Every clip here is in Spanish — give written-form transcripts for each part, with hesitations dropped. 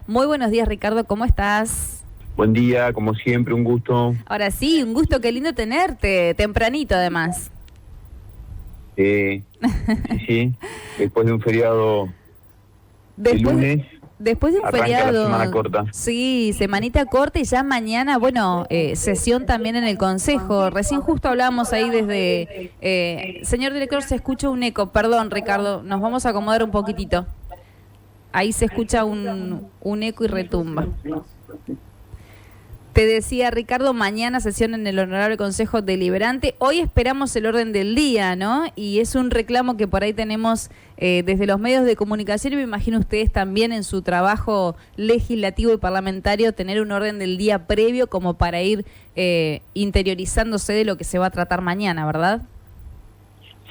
Muy buenos días, Ricardo, ¿cómo estás? Buen día, como siempre, un gusto. Ahora sí, un gusto, qué lindo tenerte, tempranito además. Sí, sí, después de un feriado de Después, lunes, después de un arranca la semana feriado, corta. sí, semanita corta y ya mañana, bueno, sesión también en el Consejo. Recién justo hablábamos ahí desde... señor director, se escucha un eco, perdón, Ricardo, nos vamos a acomodar un poquitito. Ahí se escucha un eco y retumba. Te decía, Ricardo, mañana sesión en el Honorable Consejo Deliberante. Hoy esperamos el orden del día, ¿no? Y es un reclamo que por ahí tenemos desde los medios de comunicación y me imagino ustedes también en su trabajo legislativo y parlamentario tener un orden del día previo como para ir interiorizándose de lo que se va a tratar mañana, ¿verdad?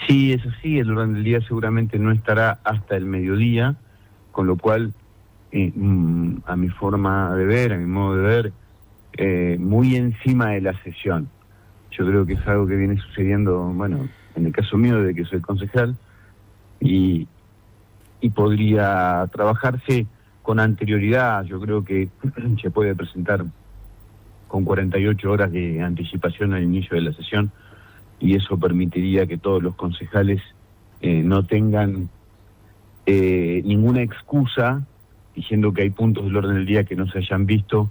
Sí, eso sí, el orden del día seguramente no estará hasta el mediodía, con lo cual, a mi forma de ver, a mi modo de ver, muy encima de la sesión. Yo creo que es algo que viene sucediendo, bueno, en el caso mío de que soy concejal, y podría trabajarse con anterioridad. Yo creo que se puede presentar con 48 horas de anticipación al inicio de la sesión, y eso permitiría que todos los concejales no tengan ninguna excusa diciendo que hay puntos del orden del día que no se hayan visto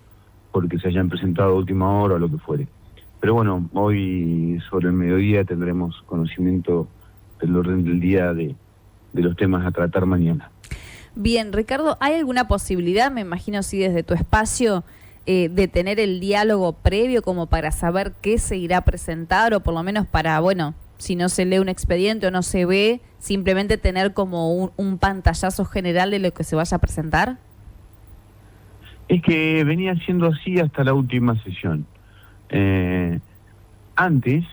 porque se hayan presentado a última hora o lo que fuere. Pero bueno, hoy sobre el mediodía tendremos conocimiento del orden del día de los temas a tratar mañana. Bien, Ricardo, ¿hay alguna posibilidad, me imagino sí desde tu espacio, de tener el diálogo previo como para saber qué se irá a presentar o por lo menos para, bueno, si no se lee un expediente o no se ve, simplemente tener como un pantallazo general de lo que se vaya a presentar? Es que venía siendo así hasta la última sesión. Antes,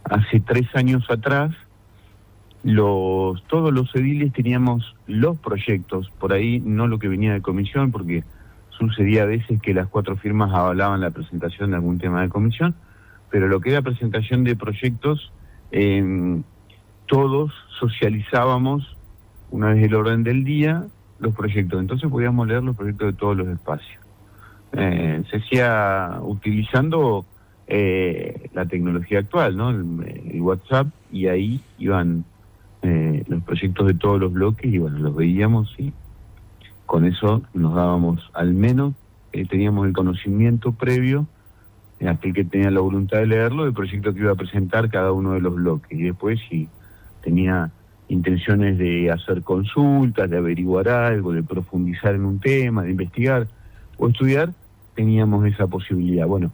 hace 3 años atrás, todos los ediles teníamos los proyectos, por ahí no lo que venía de comisión, porque sucedía a veces que las 4 firmas avalaban la presentación de algún tema de comisión, pero lo que era presentación de proyectos, todos socializábamos una vez el orden del día los proyectos, entonces podíamos leer los proyectos de todos los espacios. Se hacía utilizando la tecnología actual, ¿no? El WhatsApp, y ahí iban los proyectos de todos los bloques y bueno, los veíamos y con eso nos dábamos, al menos teníamos el conocimiento previo, aquel que tenía la voluntad de leerlo, del proyecto que iba a presentar cada uno de los bloques, y después si tenía intenciones de hacer consultas, de averiguar algo, de profundizar en un tema, de investigar o estudiar, teníamos esa posibilidad. Bueno,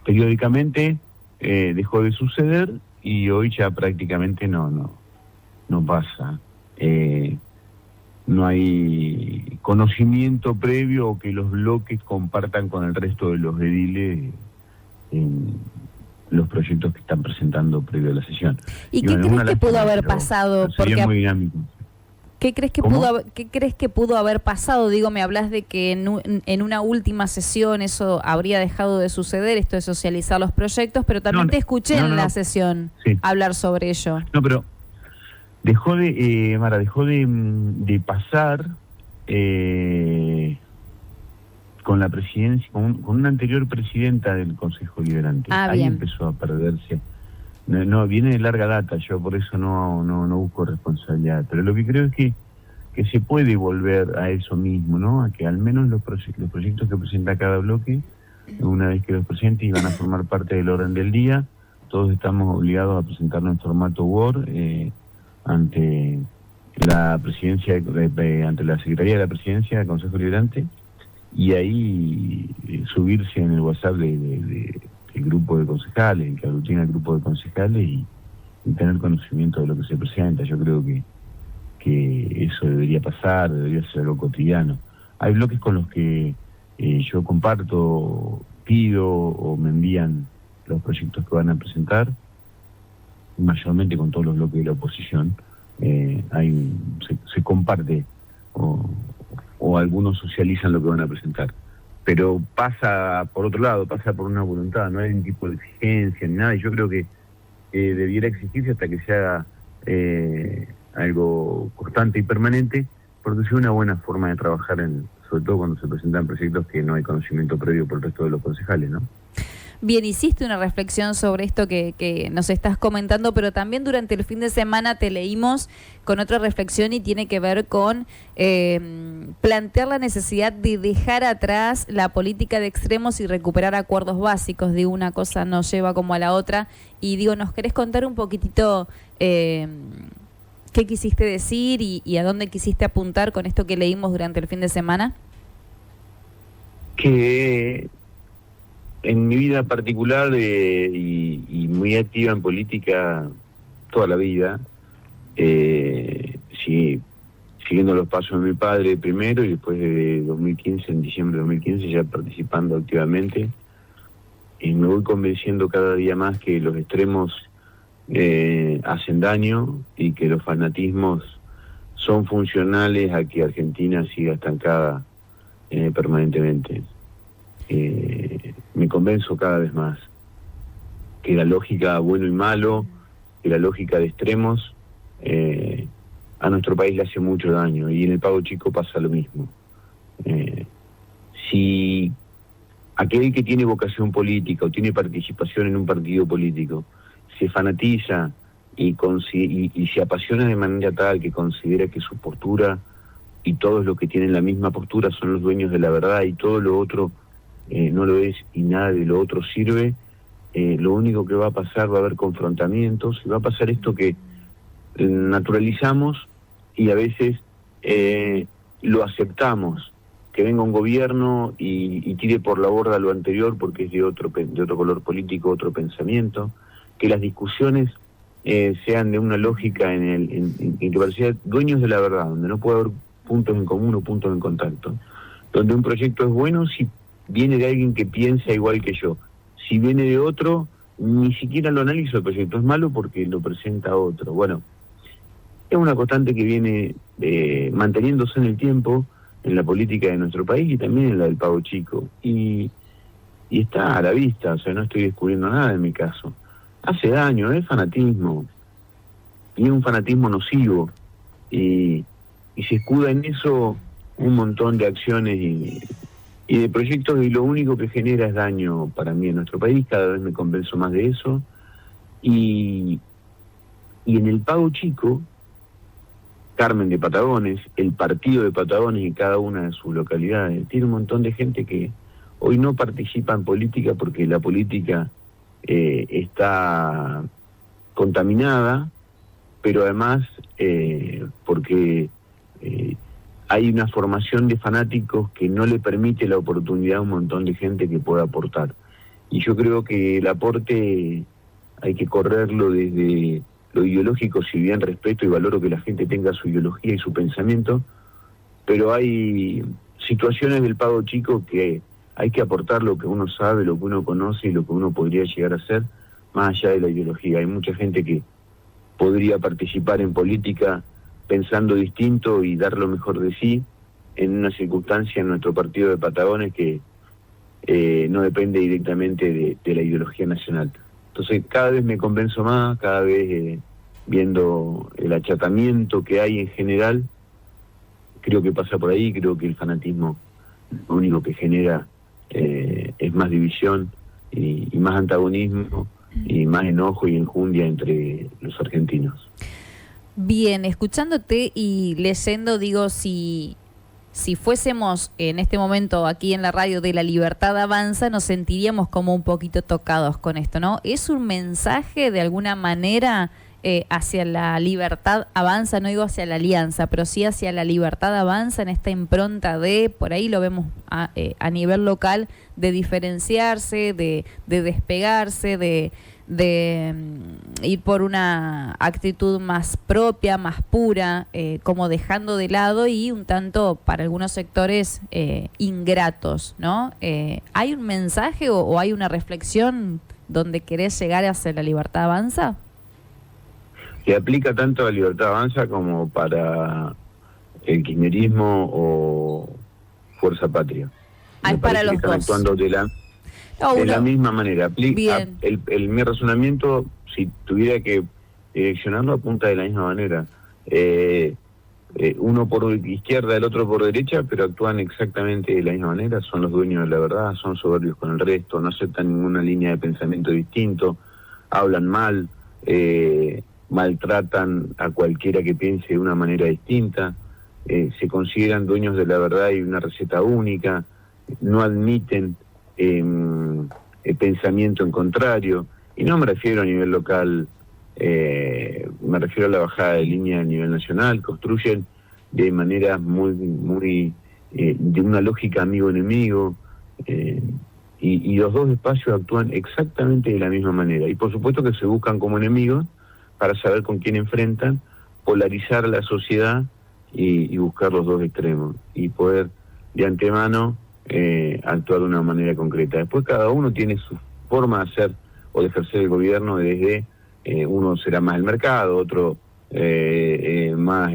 periódicamente dejó de suceder y hoy ya prácticamente no pasa. No hay conocimiento previo o que los bloques compartan con el resto de los ediles en los proyectos que están presentando previo a la sesión. ¿Y qué crees que pudo haber pasado? Porque muy dinámico. ¿Qué crees que pudo haber pasado? Digo, me hablas de que en una última sesión eso habría dejado de suceder, esto de socializar los proyectos, pero también te escuché en la sesión hablar sobre ello. No, pero dejó de, Mara, dejó de pasar con la presidencia, con una anterior presidenta del Consejo Deliberante. Ahí bien. Empezó a perderse. No, viene de larga data, yo por eso no busco responsabilidad, pero lo que creo es que se puede volver a eso mismo, ¿no? A que al menos los proyectos que presenta cada bloque, una vez que los presente y van a formar parte del orden del día, todos estamos obligados a presentarlo en formato Word ante la presidencia, ante la Secretaría de la Presidencia del Consejo Deliberante, y ahí subirse en el WhatsApp del grupo de concejales, que aglutina el grupo de concejales y tener conocimiento de lo que se presenta. Yo creo que eso debería pasar, debería ser algo cotidiano. Hay bloques con los que yo comparto, pido o me envían los proyectos que van a presentar, mayormente con todos los bloques de la oposición. Se comparte o algunos socializan lo que van a presentar, pero pasa por otro lado, pasa por una voluntad, no hay ningún tipo de exigencia ni nada, y yo creo que debiera exigirse hasta que se haga algo constante y permanente, porque es una buena forma de trabajar, sobre todo cuando se presentan proyectos que no hay conocimiento previo por el resto de los concejales, ¿no? Bien, hiciste una reflexión sobre esto que nos estás comentando, pero también durante el fin de semana te leímos con otra reflexión y tiene que ver con plantear la necesidad de dejar atrás la política de extremos y recuperar acuerdos básicos. Digo, una cosa no lleva como a la otra. Y digo, ¿nos querés contar un poquitito qué quisiste decir y a dónde quisiste apuntar con esto que leímos durante el fin de semana? Que en mi vida particular y muy activa en política toda la vida, sí, siguiendo los pasos de mi padre primero y después de 2015, en diciembre de 2015, ya participando activamente, y me voy convenciendo cada día más que los extremos hacen daño y que los fanatismos son funcionales a que Argentina siga estancada permanentemente. Me convenzo cada vez más que la lógica bueno y malo, que la lógica de extremos a nuestro país le hace mucho daño, y en el Pago Chico pasa lo mismo. Si aquel que tiene vocación política o tiene participación en un partido político se fanatiza y se apasiona de manera tal que considera que su postura y todos los que tienen la misma postura son los dueños de la verdad y todo lo otro no lo es y nada de lo otro sirve, lo único que va a pasar, va a haber confrontamientos y va a pasar esto que naturalizamos y a veces lo aceptamos, que venga un gobierno y tire por la borda lo anterior porque es de otro color político, otro pensamiento, que las discusiones sean de una lógica en que parecía dueños de la verdad, donde no puede haber puntos en común o puntos en contacto, donde un proyecto es bueno si viene de alguien que piensa igual que yo, si viene de otro ni siquiera lo analizo el proyecto, es malo porque lo presenta otro. Bueno, es una constante que viene manteniéndose en el tiempo en la política de nuestro país y también en la del Pago Chico, y está a la vista, o sea, no estoy descubriendo nada en mi caso. Hace daño, es fanatismo, y es un fanatismo nocivo, y se escuda en eso un montón de acciones y de proyectos, y lo único que genera es daño para mí en nuestro país. Cada vez me convenzo más de eso, y en el Pago Chico, Carmen de Patagones, el partido de Patagones y cada una de sus localidades, tiene un montón de gente que hoy no participa en política porque la política está contaminada, pero además porque hay una formación de fanáticos que no le permite la oportunidad a un montón de gente que pueda aportar. Y yo creo que el aporte hay que correrlo desde lo ideológico, si bien respeto y valoro que la gente tenga su ideología y su pensamiento, pero hay situaciones del Pago Chico que hay que aportar lo que uno sabe, lo que uno conoce y lo que uno podría llegar a ser, más allá de la ideología. Hay mucha gente que podría participar en política pensando distinto y dar lo mejor de sí en una circunstancia en nuestro partido de Patagones que no depende directamente de la ideología nacional. Entonces cada vez me convenzo más, cada vez viendo el achatamiento que hay en general, creo que pasa por ahí, creo que el fanatismo lo único que genera es más división y más antagonismo y más enojo y enjundia entre los argentinos. Bien, escuchándote y leyendo, digo, si fuésemos en este momento aquí en la radio de La Libertad Avanza, nos sentiríamos como un poquito tocados con esto, ¿no? ¿Es un mensaje de alguna manera hacia la libertad avanza? No digo hacia la alianza, pero sí hacia la libertad avanza, en esta impronta de, por ahí lo vemos a nivel local, de diferenciarse, de despegarse, de ir por una actitud más propia, más pura, como dejando de lado y un tanto para algunos sectores ingratos, ¿no? ¿Hay un mensaje o hay una reflexión donde querés llegar hacia la libertad avanza? Que aplica tanto a la libertad avanza como para el kirchnerismo o Fuerza Patria. Es para los dos. Actuando de la misma manera. Mi razonamiento, si tuviera que direccionarlo, apunta de la misma manera. uno por izquierda, el otro por derecha, pero actúan exactamente de la misma manera, son los dueños de la verdad, son soberbios con el resto, no aceptan ninguna línea de pensamiento distinto, hablan mal, maltratan a cualquiera que piense de una manera distinta, se consideran dueños de la verdad y una receta única, no admiten pensamiento en contrario, y no me refiero a nivel local, me refiero a la bajada de línea a nivel nacional, construyen de manera muy de una lógica amigo-enemigo, y los dos espacios actúan exactamente de la misma manera, y por supuesto que se buscan como enemigos para saber con quién enfrentan, polarizar la sociedad y buscar los dos extremos, y poder de antemano actuar de una manera concreta. Después cada uno tiene su forma de hacer o de ejercer el gobierno desde, uno será más el mercado, otro más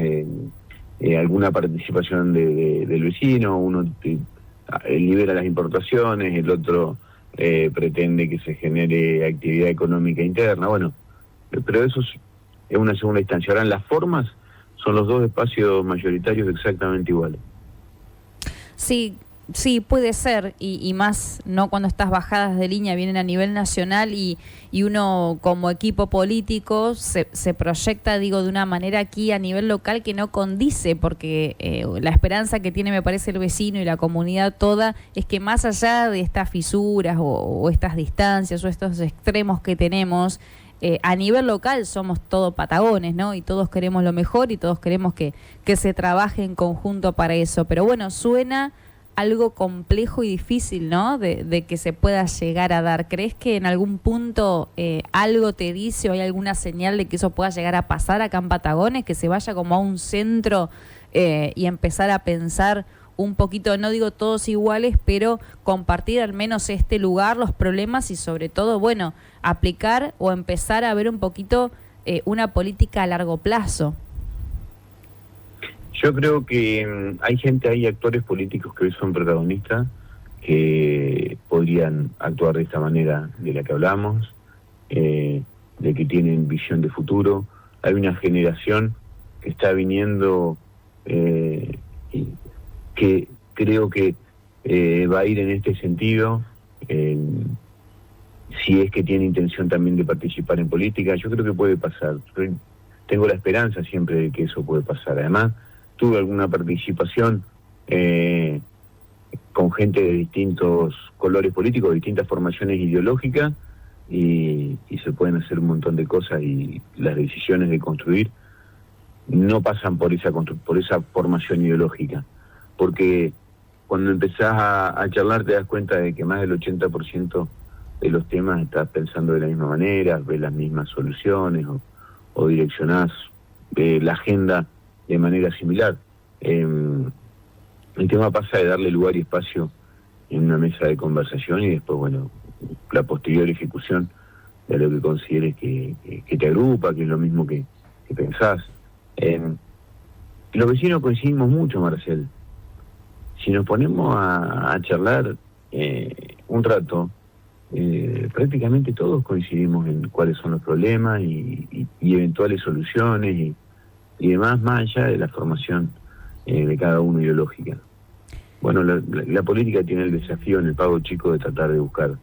alguna participación del vecino, uno libera las importaciones, el otro pretende que se genere actividad económica interna, bueno, pero eso es una segunda instancia. Ahora en las formas son los dos espacios mayoritarios exactamente iguales. Sí, puede ser, y más no cuando estas bajadas de línea vienen a nivel nacional y uno como equipo político se proyecta, digo, de una manera aquí a nivel local que no condice, porque la esperanza que tiene, me parece, el vecino y la comunidad toda es que más allá de estas fisuras o estas distancias o estos extremos que tenemos, a nivel local somos todos patagones, ¿no? Y todos queremos lo mejor y todos queremos que se trabaje en conjunto para eso. Pero bueno, suena algo complejo y difícil, ¿no? De que se pueda llegar a dar. ¿Crees que en algún punto algo te dice o hay alguna señal de que eso pueda llegar a pasar acá en Patagones, que se vaya como a un centro y empezar a pensar un poquito, no digo todos iguales, pero compartir al menos este lugar, los problemas y sobre todo, bueno, aplicar o empezar a ver un poquito una política a largo plazo? Yo creo que hay actores políticos que hoy son protagonistas que podrían actuar de esta manera de la que hablamos, de que tienen visión de futuro. Hay una generación que está viniendo que creo que va a ir en este sentido, si es que tiene intención también de participar en política. Yo creo que puede pasar. Tengo la esperanza siempre de que eso puede pasar. Además, tuve alguna participación con gente de distintos colores políticos, distintas formaciones ideológicas, y se pueden hacer un montón de cosas, y las decisiones de construir no pasan por esa formación ideológica, porque cuando empezás a charlar te das cuenta de que más del 80% de los temas estás pensando de la misma manera, ves las mismas soluciones o direccionás la agenda de manera similar. El tema pasa de darle lugar y espacio en una mesa de conversación y después, bueno, la posterior ejecución de lo que consideres que te agrupa, que es lo mismo que pensás. Los vecinos coincidimos mucho, Marcel. Si nos ponemos a charlar un rato, prácticamente todos coincidimos en cuáles son los problemas y eventuales soluciones y demás, más allá de la formación de cada uno ideológica. Bueno, la política tiene el desafío en el pago chico de tratar de buscar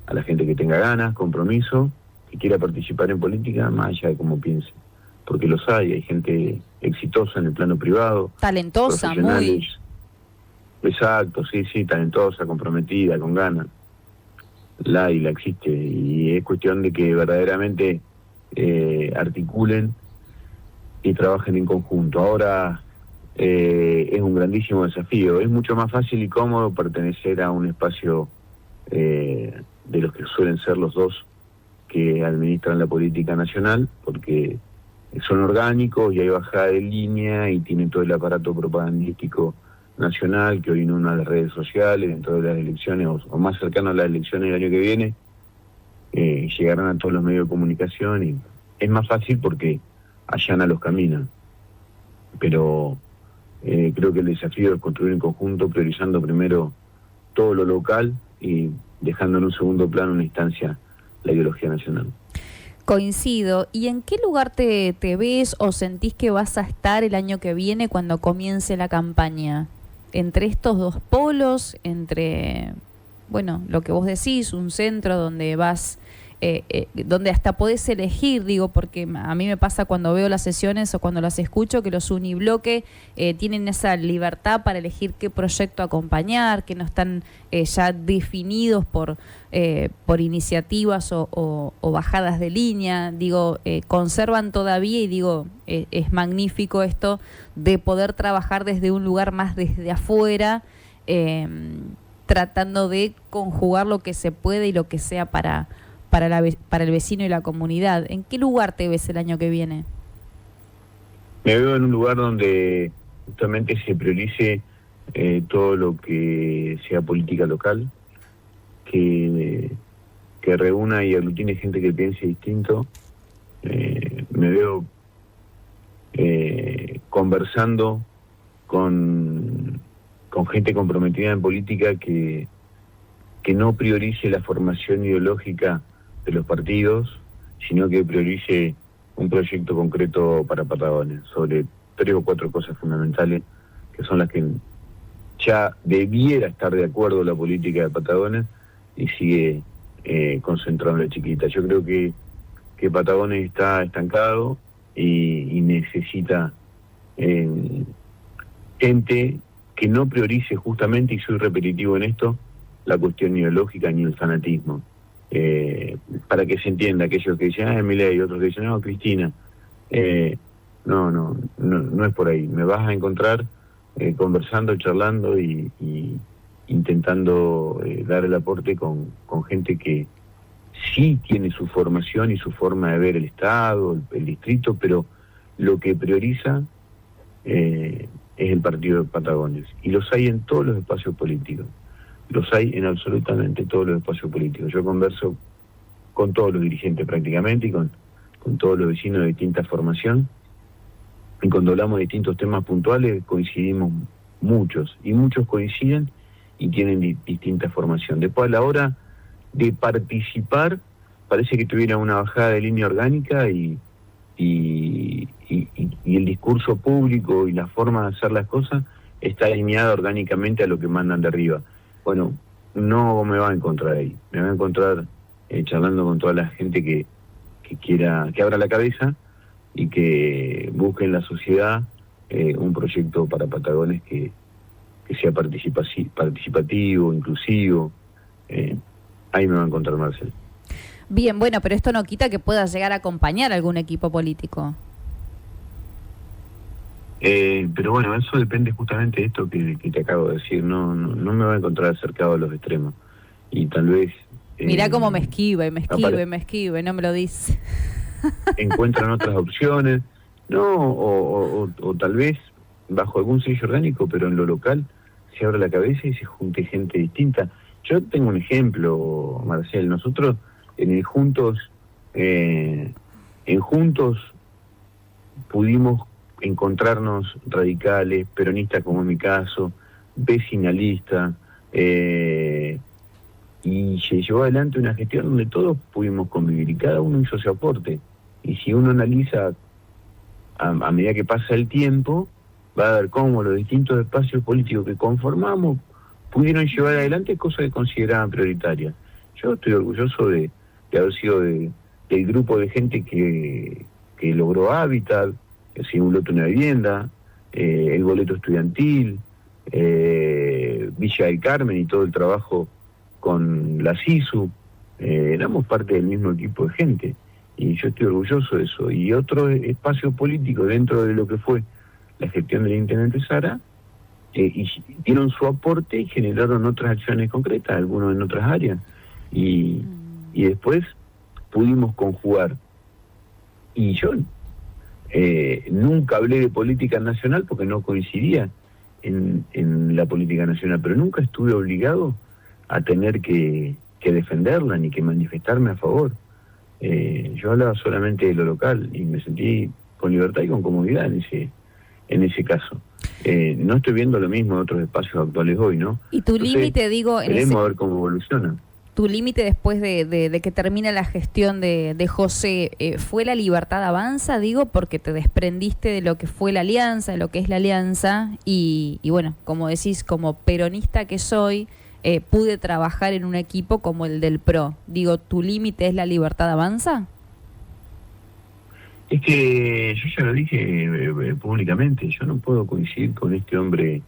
a la gente que tenga ganas, compromiso, que quiera participar en política, más allá de cómo piense. Porque los hay gente exitosa en el plano privado. Talentosa, muy. Exacto, sí, talentosa, comprometida, con ganas. La existe, y es cuestión de que verdaderamente articulen y trabajen en conjunto. Ahora es un grandísimo desafío. Es mucho más fácil y cómodo pertenecer a un espacio de los que suelen ser los dos que administran la política nacional, porque son orgánicos y hay bajada de línea y tienen todo el aparato propagandístico nacional que hoy inunda las redes sociales dentro de las elecciones o más cercano a las elecciones del año que viene. Llegarán a todos los medios de comunicación y es más fácil porque allana los caminos, pero creo que el desafío es construir en conjunto, priorizando primero todo lo local y dejando en un segundo plano una instancia la ideología nacional. Coincido. ¿Y en qué lugar te ves o sentís que vas a estar el año que viene cuando comience la campaña? ¿Entre estos dos polos? ¿Entre, bueno, lo que vos decís, un centro donde vas, donde hasta podés elegir, digo, porque a mí me pasa cuando veo las sesiones o cuando las escucho, que los unibloques tienen esa libertad para elegir qué proyecto acompañar, que no están ya definidos por iniciativas o bajadas de línea, digo, conservan todavía, y digo, es magnífico esto de poder trabajar desde un lugar más desde afuera, tratando de conjugar lo que se puede y lo que sea para el vecino y la comunidad. ¿En qué lugar te ves el año que viene? Me veo en un lugar donde justamente se priorice todo lo que sea política local, que reúna y aglutine gente que piense distinto. Me veo conversando con gente comprometida en política que no priorice la formación ideológica de los partidos, sino que priorice un proyecto concreto para Patagones, sobre 3 o 4 cosas fundamentales, que son las que ya debiera estar de acuerdo la política de Patagones y sigue concentrado en la chiquita. Yo creo que Patagones está estancado y necesita gente que no priorice justamente, y soy repetitivo en esto, la cuestión ideológica ni el fanatismo. Para que se entienda, aquellos que dicen, Milei, y otros que dicen, no, Cristina. No es por ahí. Me vas a encontrar conversando, charlando y intentando dar el aporte con gente que sí tiene su formación y su forma de ver el Estado, el distrito, pero lo que prioriza es el partido de Patagones. Y los hay en todos los espacios políticos. Los hay en absolutamente todos los espacios políticos. Yo converso con todos los dirigentes prácticamente y con todos los vecinos de distinta formación. Y cuando hablamos de distintos temas puntuales coincidimos muchos. Y muchos coinciden y tienen distinta formación. Después, a la hora de participar, parece que tuviera una bajada de línea orgánica y el discurso público y la forma de hacer las cosas está alineada orgánicamente a lo que mandan de arriba. Bueno, no me va a encontrar ahí. Me va a encontrar charlando con toda la gente que quiera, que abra la cabeza y que busque en la sociedad un proyecto para Patagones que sea participativo, inclusivo. Ahí me va a encontrar Marcel. Bien, bueno, pero esto no quita que puedas llegar a acompañar a algún equipo político. Pero bueno, eso depende justamente de esto que te acabo de decir. No me va a encontrar acercado a los extremos. Y tal vez... Mirá cómo me esquiva, no me lo dice. Encuentran otras opciones, o tal vez bajo algún sello orgánico, pero en lo local se abra la cabeza y se junte gente distinta. Yo tengo un ejemplo, Marcel. Nosotros en Juntos pudimos encontrarnos radicales, peronistas como en mi caso, vecinalistas, y se llevó adelante una gestión donde todos pudimos convivir y cada uno hizo su aporte. Y si uno analiza a medida que pasa el tiempo, va a ver cómo los distintos espacios políticos que conformamos pudieron llevar adelante cosas que consideraban prioritarias. Yo estoy orgulloso de haber sido del grupo de gente que logró Hábitat, un lote de una vivienda, el boleto estudiantil, Villa del Carmen y todo el trabajo con la SISU. Éramos parte del mismo equipo de gente y yo estoy orgulloso de eso. Y otro espacio político dentro de lo que fue la gestión del intendente Sara, y dieron su aporte y generaron otras acciones concretas, algunos en otras áreas, y después pudimos conjugar. Y yo nunca hablé de política nacional porque no coincidía en la política nacional, pero nunca estuve obligado a tener que defenderla ni que manifestarme a favor. Yo hablaba solamente de lo local y me sentí con libertad y con comodidad en ese caso. No estoy viendo lo mismo en otros espacios actuales hoy, ¿no? Y tu límite, digo... Veremos a ver cómo evoluciona. tu límite después de que termina la gestión de José, ¿fue la Libertad Avanza? Digo, porque te desprendiste de lo que fue la Alianza, de lo que es la Alianza, y bueno, como decís, como peronista que soy, pude trabajar en un equipo como el del PRO. Digo, ¿tu límite es la Libertad Avanza? Es que yo ya lo dije públicamente, yo no puedo coincidir con este hombre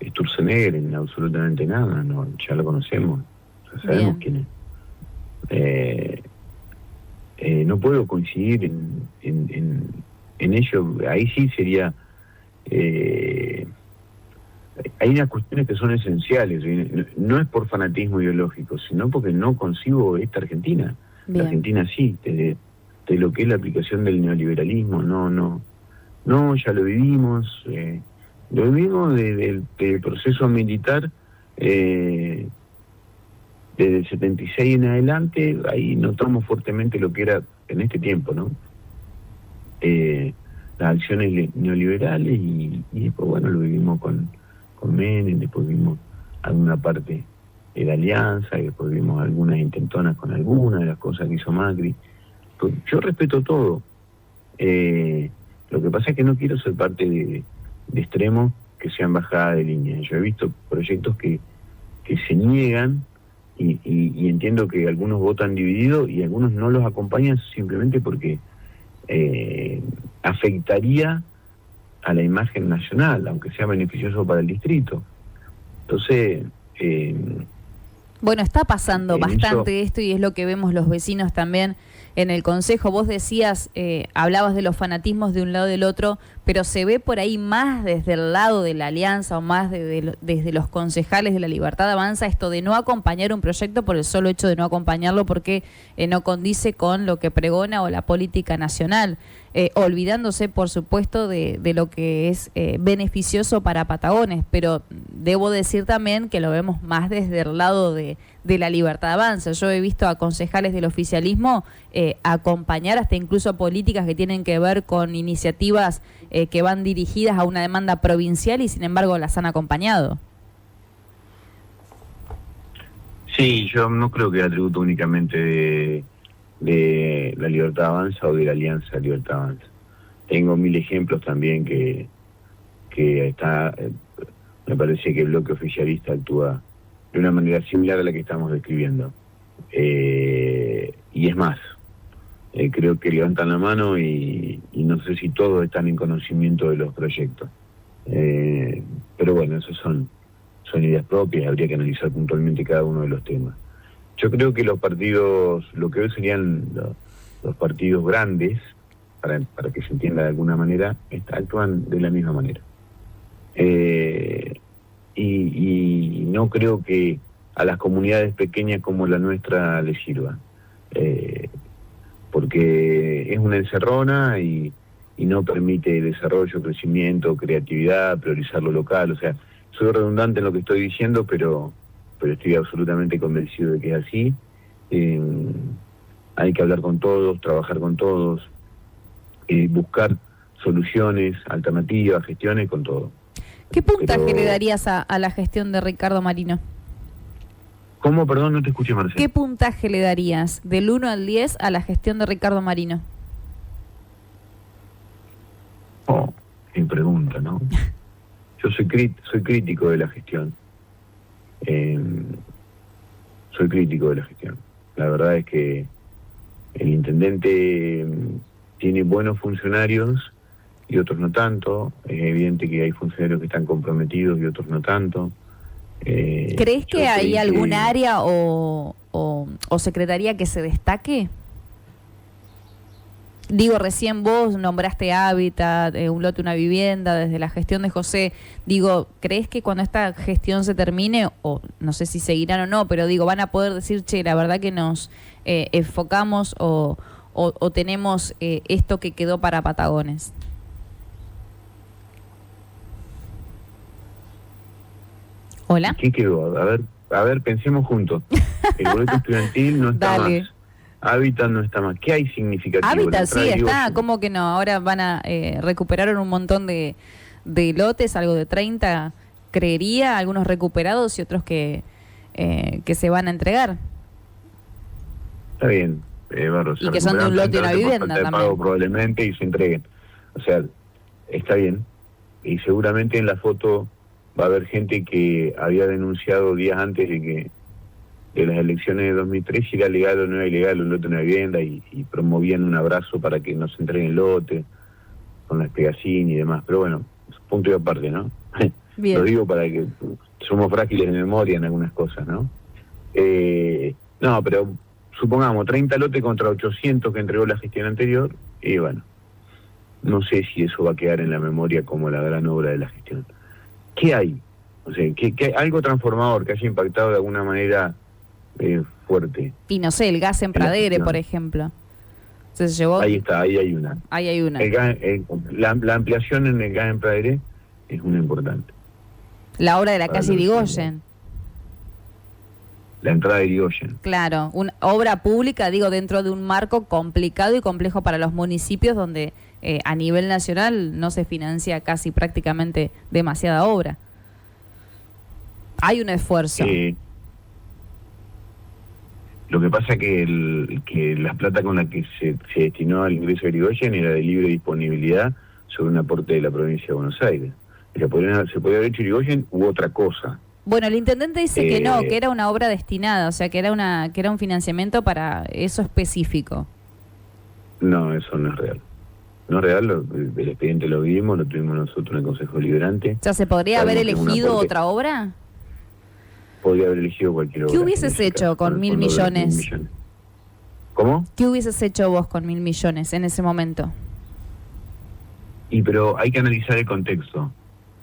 Sturzenegger en absolutamente nada, no, ya lo conocemos. Sabemos quién es. No puedo coincidir en ello. Ahí sí sería... hay unas cuestiones que son esenciales. No es por fanatismo ideológico, sino porque no concibo esta Argentina. Bien. La Argentina sí, de lo que es la aplicación del neoliberalismo. No, ya lo vivimos. Lo vivimos del proceso militar... desde el 76 en adelante, ahí notamos fuertemente lo que era en este tiempo, ¿no? Las acciones neoliberales y después, bueno, lo vivimos con Menem, después vimos alguna parte de la Alianza, y después vimos algunas intentonas con algunas de las cosas que hizo Macri. Pues yo respeto todo. Lo que pasa es que no quiero ser parte de extremos que sean bajadas de línea. Yo he visto proyectos que se niegan. Y entiendo que algunos votan divididos y algunos no los acompañan simplemente porque afectaría a la imagen nacional, aunque sea beneficioso para el distrito. Entonces... bueno, está pasando bastante esto y es lo que vemos los vecinos también en el Consejo. Vos decías, hablabas de los fanatismos de un lado y del otro, pero se ve por ahí más desde el lado de la Alianza o más desde los concejales de la Libertad Avanza esto de no acompañar un proyecto por el solo hecho de no acompañarlo porque no condice con lo que pregona o la política nacional, olvidándose por supuesto de lo que es beneficioso para Patagones, pero debo decir también que lo vemos más desde el lado de la Libertad Avanza. Yo he visto a concejales del oficialismo acompañar hasta incluso políticas que tienen que ver con iniciativas que van dirigidas a una demanda provincial y sin embargo las han acompañado. Sí, yo no creo que atributo únicamente de la Libertad Avanza o de la Alianza Libertad Avanza. Tengo 1000 ejemplos también que está, me parece que el bloque oficialista actúa de una manera similar a la que estamos describiendo. Y es más, creo que levantan la mano y no sé si todos están en conocimiento de los proyectos. Pero bueno, esos son ideas propias, habría que analizar puntualmente cada uno de los temas. Yo creo que los partidos, lo que hoy serían los partidos grandes, para que se entienda de alguna manera, actúan de la misma manera. Y no creo que a las comunidades pequeñas como la nuestra les sirva, porque es una encerrona y no permite desarrollo, crecimiento, creatividad, priorizar lo local. O sea, soy redundante en lo que estoy diciendo, pero estoy absolutamente convencido de que es así. Hay que hablar con todos, trabajar con todos, buscar soluciones, alternativas, gestiones con todo. ¿Qué puntaje le darías a la gestión de Ricardo Marino? ¿Cómo? Perdón, no te escuché, Marcelo. ¿Qué puntaje le darías del 1 al 10 a la gestión de Ricardo Marino? Oh, qué pregunta, ¿no? Yo soy crítico de la gestión. Soy crítico de la gestión. La verdad es que el intendente tiene buenos funcionarios y otros no tanto. Es evidente que hay funcionarios que están comprometidos y otros no tanto. ¿Crees que hay algún área o secretaría que se destaque? Digo, recién vos nombraste Hábitat, un lote, una vivienda, desde la gestión de José. Digo, ¿crees que cuando esta gestión se termine, o no sé si seguirán o no, pero digo, van a poder decir, che, la verdad que nos enfocamos o tenemos esto que quedó para Patagones? ¿Hola? ¿Qué quedó? A ver, pensemos juntos. El boleto estudiantil no está Dale. más. Hábitat no está más. ¿Qué hay significativo? Hábitat sí está, ¿cómo que no? Ahora van a recuperaron un montón de lotes, algo de 30, creería, algunos recuperados y otros que se van a entregar. Está bien, Barros. Y que son de un lote de una vivienda de también. pago probablemente y se entreguen. O sea, está bien. Y seguramente en la foto va a haber gente que había denunciado días antes de las elecciones de 2003 si era legal o no era ilegal un lote de una vivienda y promovían un abrazo para que no se entreguen lotes con las pegacín y demás. Pero bueno, es punto y aparte, ¿no? Bien. Lo digo para que somos frágiles de memoria en algunas cosas, ¿no? No, pero supongamos 30 lotes contra 800 que entregó la gestión anterior y bueno, no sé si eso va a quedar en la memoria como la gran obra de la gestión. ¿Qué hay? O sea, ¿qué algo transformador que haya impactado de alguna manera fuerte? Y no sé, el gas en Pradere, por ejemplo. Se llevó... Ahí está, ahí hay una. Ahí hay una. La ampliación en el gas en Pradere es una importante. La obra de la calle Irigoyen. La entrada de Irigoyen. Claro, una obra pública, digo, dentro de un marco complicado y complejo para los municipios donde a nivel nacional no se financia casi prácticamente demasiada obra. Hay un esfuerzo. Lo que pasa que la plata con la que se destinó al ingreso de Irigoyen era de libre disponibilidad sobre un aporte de la provincia de Buenos Aires. Se podía haber hecho Irigoyen u otra cosa. Bueno, el intendente dice que no, que era una obra destinada, o sea, que era un financiamiento para eso específico. No, eso no es real. No es real, el expediente lo vimos, lo tuvimos nosotros en el Consejo Deliberante. O sea, ¿se podría haber elegido otra obra? Podría haber elegido cualquier obra. ¿Qué hubieses hecho con 1.000 millones? ¿Cómo? ¿Qué hubieses hecho vos con 1.000 millones en ese momento? Pero hay que analizar el contexto.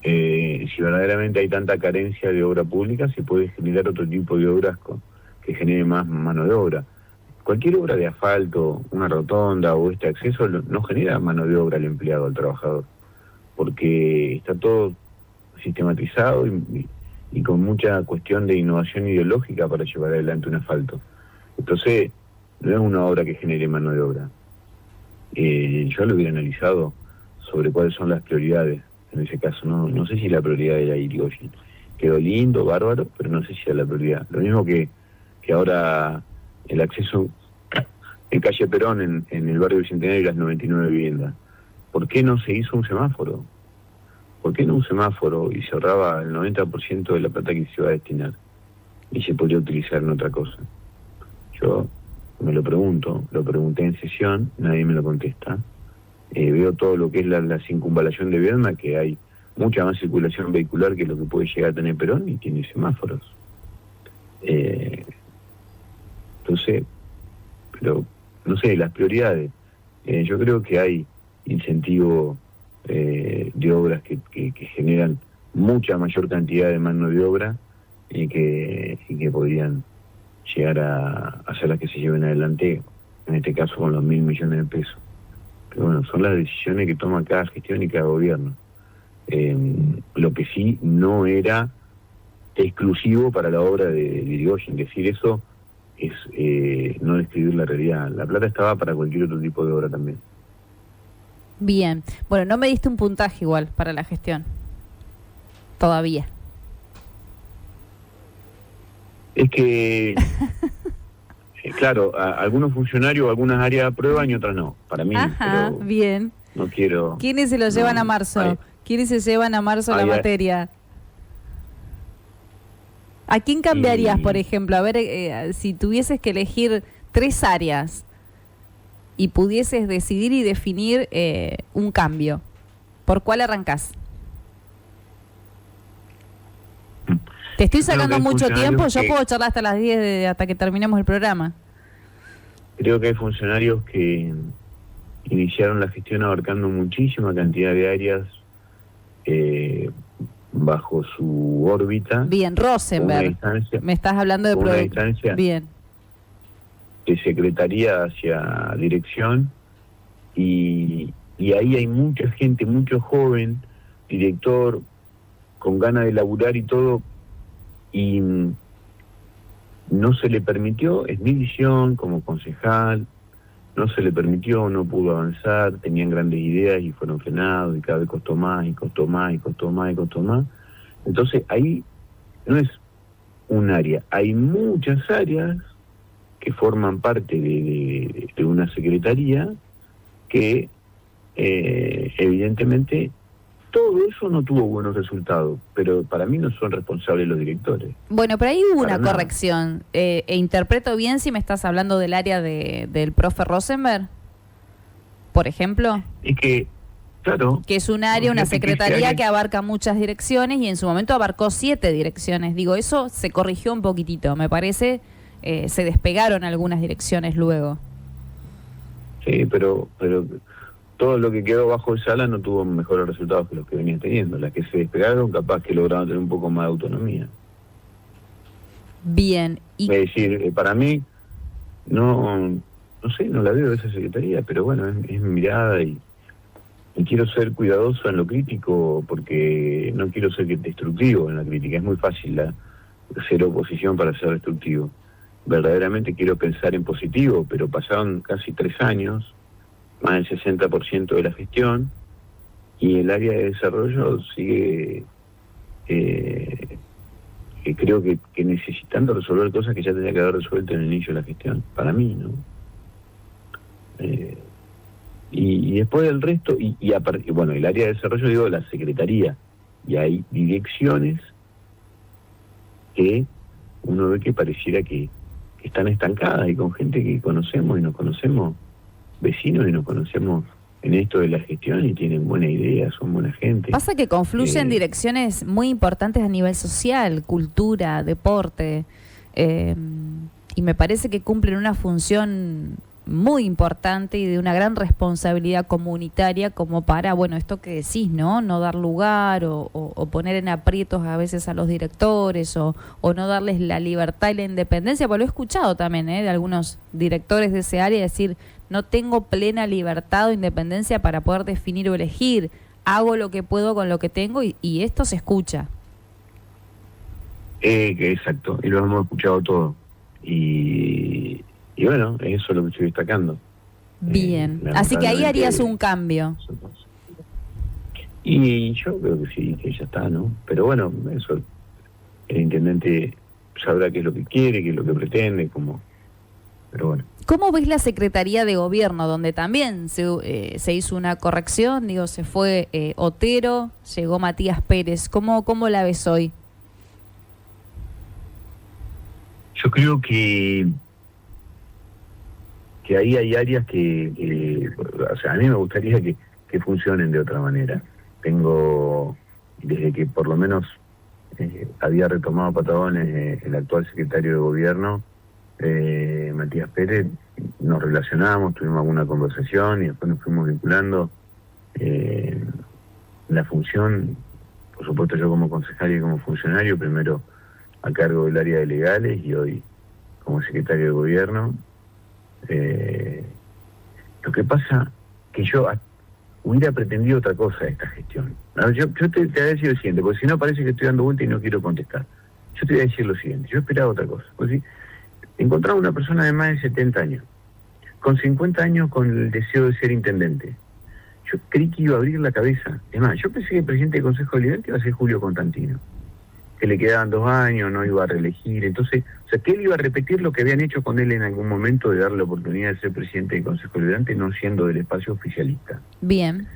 Si verdaderamente hay tanta carencia de obra pública, se puede generar otro tipo de obras que genere más mano de obra. Cualquier obra de asfalto, una rotonda o este acceso no genera mano de obra al empleado, al trabajador, porque está todo sistematizado y con mucha cuestión de innovación ideológica para llevar adelante un asfalto. Entonces, no es una obra que genere mano de obra. Yo lo hubiera analizado sobre cuáles son las prioridades en ese caso. No sé si la prioridad era Irigoyen. Quedó lindo, bárbaro, pero no sé si era la prioridad. Lo mismo que ahora el acceso en calle Perón, en el barrio Bicentenario y las 99 viviendas. ¿Por qué no se hizo un semáforo? ¿Por qué no un semáforo y se ahorraba el 90% de la plata que se iba a destinar? Y se podría utilizar en otra cosa. Yo me lo pregunto, lo pregunté en sesión, nadie me lo contesta. Veo todo lo que es la circunvalación de Viedma, que hay mucha más circulación vehicular que lo que puede llegar a tener Perón y tiene semáforos. Entonces, pero no sé, las prioridades. Yo creo que hay incentivo de obras que generan mucha mayor cantidad de mano de obra y que podrían llegar a hacer las que se lleven adelante, en este caso con los 1.000 millones de pesos. Pero bueno, son las decisiones que toma cada gestión y cada gobierno. Lo que sí no era exclusivo para la obra de Irigoyen. Decir eso es no describir la realidad. La plata estaba para cualquier otro tipo de obra también. Bien. Bueno, no me diste un puntaje igual para la gestión. Todavía. Es que, claro, algunos funcionarios, algunas áreas aprueban y otras no. Para mí, ajá, pero bien. No quiero... ¿Quiénes se lo llevan a marzo? ¿Quiénes se llevan a marzo la materia? ¿A quién cambiarías, por ejemplo? A ver, si tuvieses que elegir 3 áreas y pudieses decidir y definir un cambio, ¿por cuál arrancás? Te estoy sacando mucho tiempo, yo puedo charlar hasta las 10 hasta que terminemos el programa. Creo que hay funcionarios que iniciaron la gestión abarcando muchísima cantidad de áreas bajo su órbita. Bien, Rosenberg. Me estás hablando de una distancia. Bien. De secretaría hacia dirección y ahí hay mucha gente, mucho joven, director, con ganas de laburar y todo, y no se le permitió, es mi visión como concejal, no se le permitió, no pudo avanzar, tenían grandes ideas y fueron frenados y cada vez costó más y costó más y costó más y costó más. Entonces ahí no es un área, hay muchas áreas que forman parte de una secretaría que evidentemente todo eso no tuvo buenos resultados, pero para mí no son responsables los directores. Bueno, pero ahí hubo Para una nada. corrección. ¿Interpreto bien si me estás hablando del área del profe Rosenberg, por ejemplo? Es que, claro... Que es un área, una fíjate que secretaría ese que abarca muchas direcciones y en su momento abarcó 7 direcciones. Digo, eso se corrigió un poquitito, me parece, se despegaron algunas direcciones luego. Sí, pero todo lo que quedó bajo el Sala no tuvo mejores resultados que los que venían teniendo. Las que se despegaron, capaz que lograron tener un poco más de autonomía. Bien. Es decir, para mí, no sé, no la veo esa secretaría, pero bueno, es mi mirada y quiero ser cuidadoso en lo crítico porque no quiero ser destructivo en la crítica. Es muy fácil ser oposición para ser destructivo. Verdaderamente quiero pensar en positivo, pero pasaron casi 3 años, más del 60% de la gestión, y el área de desarrollo sigue, creo que necesitando resolver cosas que ya tenía que haber resuelto en el inicio de la gestión, para mí, ¿no? Y después del resto, bueno, el área de desarrollo, digo, la secretaría, y hay direcciones que uno ve que pareciera que están estancadas y con gente que conocemos y nos conocemos, vecinos y nos conocemos en esto de la gestión y tienen buena idea, son buena gente. Pasa que confluyen direcciones muy importantes a nivel social, cultura, deporte, y me parece que cumplen una función muy importante y de una gran responsabilidad comunitaria como para, bueno, esto que decís, ¿no? No dar lugar o poner en aprietos a veces a los directores o no darles la libertad y la independencia, porque lo he escuchado también, de algunos directores de ese área decir, no tengo plena libertad o independencia para poder definir o elegir, hago lo que puedo con lo que tengo y esto se escucha. Exacto, y lo hemos escuchado todo. Y bueno, eso es lo que estoy destacando. Bien, así que ahí harías un cambio. Y yo creo que sí, que ya está, ¿no? Pero bueno, eso, el intendente sabrá qué es lo que quiere, qué es lo que pretende, pero bueno. ¿Cómo ves la Secretaría de Gobierno, donde también se hizo una corrección? Digo, se fue Otero, llegó Matías Pérez. ¿Cómo la ves hoy? Yo creo que ahí hay áreas que o sea, a mí me gustaría que funcionen de otra manera. Desde que por lo menos había retomado Patagones el actual secretario de Gobierno, Matías Pérez, nos relacionamos, tuvimos alguna conversación y después nos fuimos vinculando. La función, por supuesto yo como concejal y como funcionario, primero a cargo del área de legales y hoy como secretario de Gobierno. Lo que pasa que yo hubiera pretendido otra cosa de esta gestión. No, yo te voy a decir lo siguiente, porque si no parece que estoy dando vuelta y no quiero contestar. Yo te voy a decir lo siguiente, yo esperaba otra cosa. Porque si encontraba una persona de más de 70 años, con 50 años con el deseo de ser intendente, yo creí que iba a abrir la cabeza. Es más, yo pensé que el presidente del Consejo Deliberante iba a ser Julio Constantino, que le quedaban 2 años, no iba a reelegir. Entonces, o sea, que él iba a repetir lo que habían hecho con él en algún momento de darle la oportunidad de ser presidente del Consejo Deliberante, no siendo del espacio oficialista. Bien.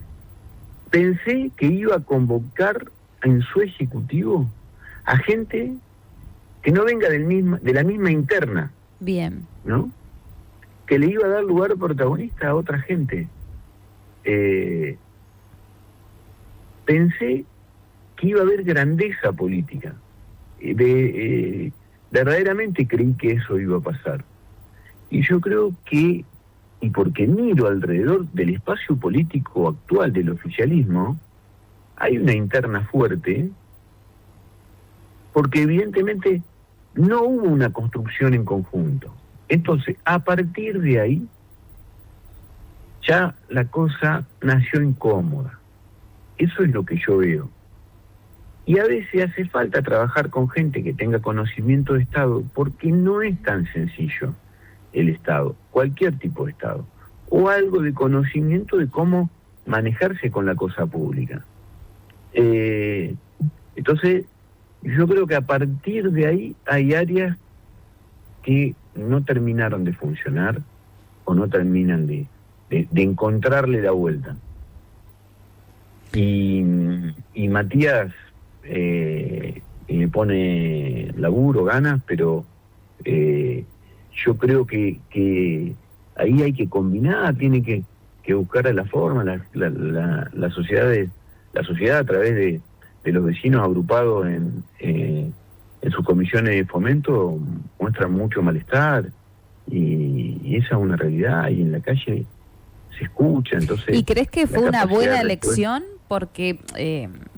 Pensé que iba a convocar en su ejecutivo a gente que no venga de la misma interna. Bien. ¿No? Que le iba a dar lugar protagonista a otra gente. Pensé que iba a haber grandeza política. Verdaderamente creí que eso iba a pasar. Y yo creo que, y porque miro alrededor del espacio político actual del oficialismo, hay una interna fuerte, porque evidentemente no hubo una construcción en conjunto. Entonces, a partir de ahí, ya la cosa nació incómoda. Eso es lo que yo veo. Y a veces hace falta trabajar con gente que tenga conocimiento de Estado, porque no es tan sencillo el Estado, cualquier tipo de Estado, o algo de conocimiento de cómo manejarse con la cosa pública. Entonces, yo creo que a partir de ahí hay áreas que no terminaron de funcionar o no terminan de encontrarle la vuelta. Y Matías le pone laburo, ganas, pero yo creo que ahí hay que combinar, tiene que buscar la forma, la sociedad a través de los vecinos agrupados en sus comisiones de fomento muestran mucho malestar y esa es una realidad y en la calle se escucha. Entonces, ¿y crees que fue una buena elección? Porque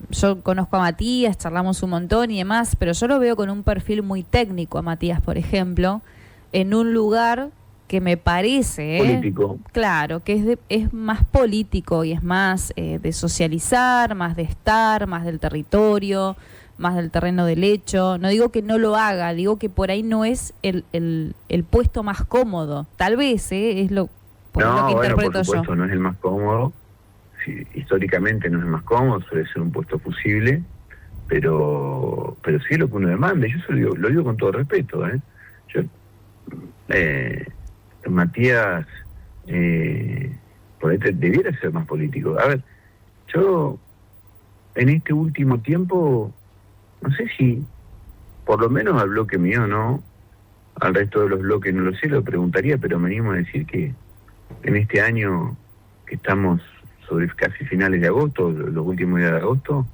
yo conozco a Matías, charlamos un montón y demás, pero yo lo veo con un perfil muy técnico a Matías, por ejemplo, en un lugar que me parece político. Claro, que es más político y es más de socializar, más de estar, más del territorio, más del terreno del hecho. No digo que no lo haga, digo que por ahí no es el puesto más cómodo. Tal vez es lo que interpreto por supuesto, yo. No es el más cómodo. Sí, históricamente no es el más cómodo, suele ser un puesto fusible, pero sí es lo que uno demanda. Yo lo digo con todo respeto. Matías por ahí debiera ser más político. A ver, yo en este último tiempo, no sé si, por lo menos al bloque mío, no, al resto de los bloques no lo sé, lo preguntaría, pero me animo a decir que en este año que estamos sobre casi finales de agosto, los últimos días de agosto,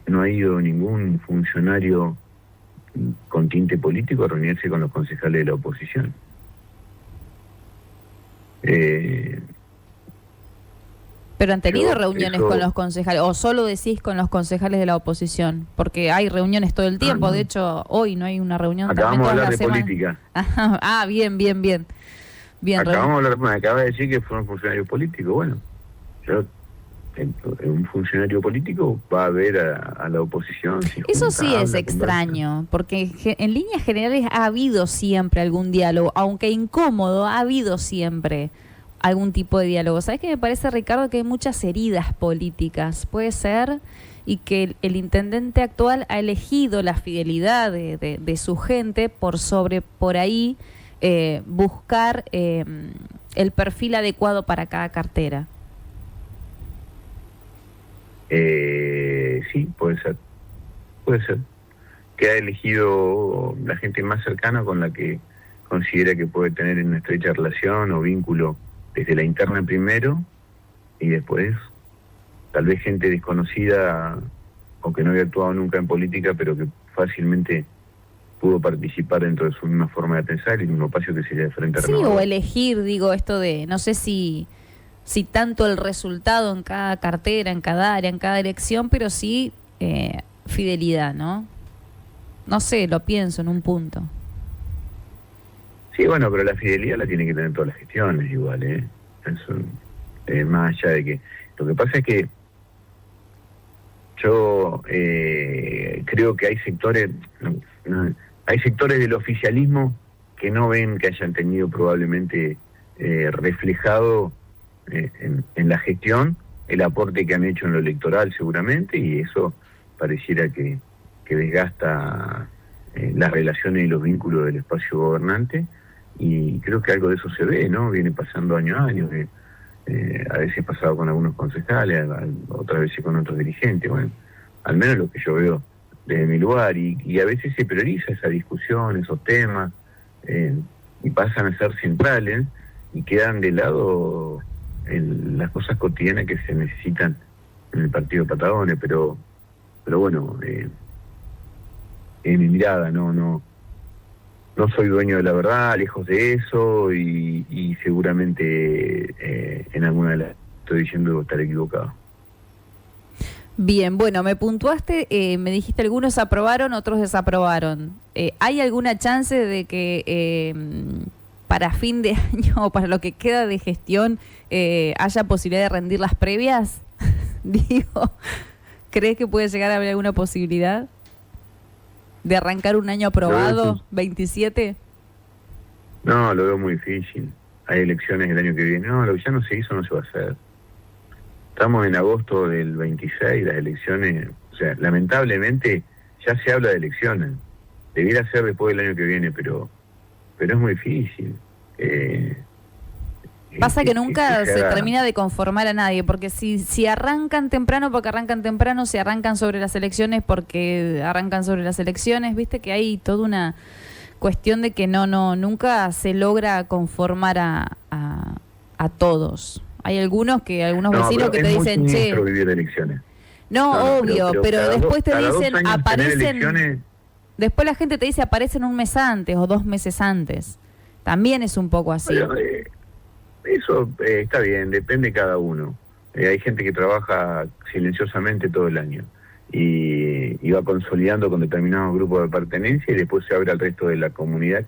no ha ido ningún funcionario con tinte político a reunirse con los concejales de la oposición. ¿Pero han tenido reuniones con los concejales o solo decís con los concejales de la oposición? Porque hay reuniones todo el tiempo, de hecho hoy no hay una reunión. Acabamos de hablar de política. Bien. Acabamos de hablar, me acaba de decir que fue un funcionario político. Bueno, un funcionario político va a ver a la oposición. Eso sí es extraño, porque en líneas generales ha habido siempre algún diálogo, aunque incómodo, ha habido siempre algún tipo de diálogo. ¿Sabes qué me parece, Ricardo? Que hay muchas heridas políticas, puede ser, y que el intendente actual ha elegido la fidelidad de su gente por ahí buscar el perfil adecuado para cada cartera. Sí, puede ser que ha elegido la gente más cercana con la que considera que puede tener una estrecha relación o vínculo desde la interna primero y después tal vez gente desconocida o que no había actuado nunca en política pero que fácilmente pudo participar dentro de su misma forma de pensar y el mismo espacio que sería de Frente Renovador. Sí, o elegir, digo, esto de, no sé si tanto el resultado en cada cartera, en cada área, en cada elección, pero sí fidelidad, ¿no? No sé, lo pienso en un punto. Sí, bueno, pero la fidelidad la tiene que tener todas las gestiones igual, Eso, más allá de que... Lo que pasa es que yo creo que hay sectores del oficialismo que no ven que hayan tenido probablemente reflejado en la gestión el aporte que han hecho en lo electoral seguramente, y eso pareciera que desgasta las relaciones y los vínculos del espacio gobernante, y creo que algo de eso se ve, ¿no? Viene pasando año a año, a veces pasado con algunos concejales, otras veces con otros dirigentes, bueno, al menos lo que yo veo desde mi lugar, y a veces se prioriza esa discusión, esos temas, y pasan a ser centrales, y quedan de lado las cosas cotidianas que se necesitan en el partido de Patagones, pero bueno, en mi mirada no soy dueño de la verdad, lejos de eso, y seguramente en alguna de las estoy diciendo que estar equivocado. Bien, bueno, me puntuaste, me dijiste algunos aprobaron, otros desaprobaron. ¿Hay alguna chance de que para fin de año o para lo que queda de gestión haya posibilidad de rendir las previas? Digo, ¿crees que puede llegar a haber alguna posibilidad de arrancar un año aprobado, 27? No, lo veo muy difícil. Hay elecciones el año que viene. No, lo que ya no se hizo no se va a hacer. Estamos en agosto del 26, las elecciones, o sea, lamentablemente ya se habla de elecciones. Debiera ser después del año que viene, pero pero es muy difícil. Pasa que nunca se termina de conformar a nadie, porque si arrancan temprano porque arrancan temprano, si arrancan sobre las elecciones porque arrancan sobre las elecciones, viste que hay toda una cuestión de que nunca se logra conformar a todos. Hay algunos vecinos que te dicen, che, vivir elecciones. No, obvio, pero después te dicen, aparecen. Después la gente te dice, aparecen un mes antes o 2 meses antes. También es un poco así. Pero, eso está bien, depende de cada uno. Hay gente que trabaja silenciosamente todo el año y va consolidando con determinados grupos de pertenencia y después se abre al resto de la comunidad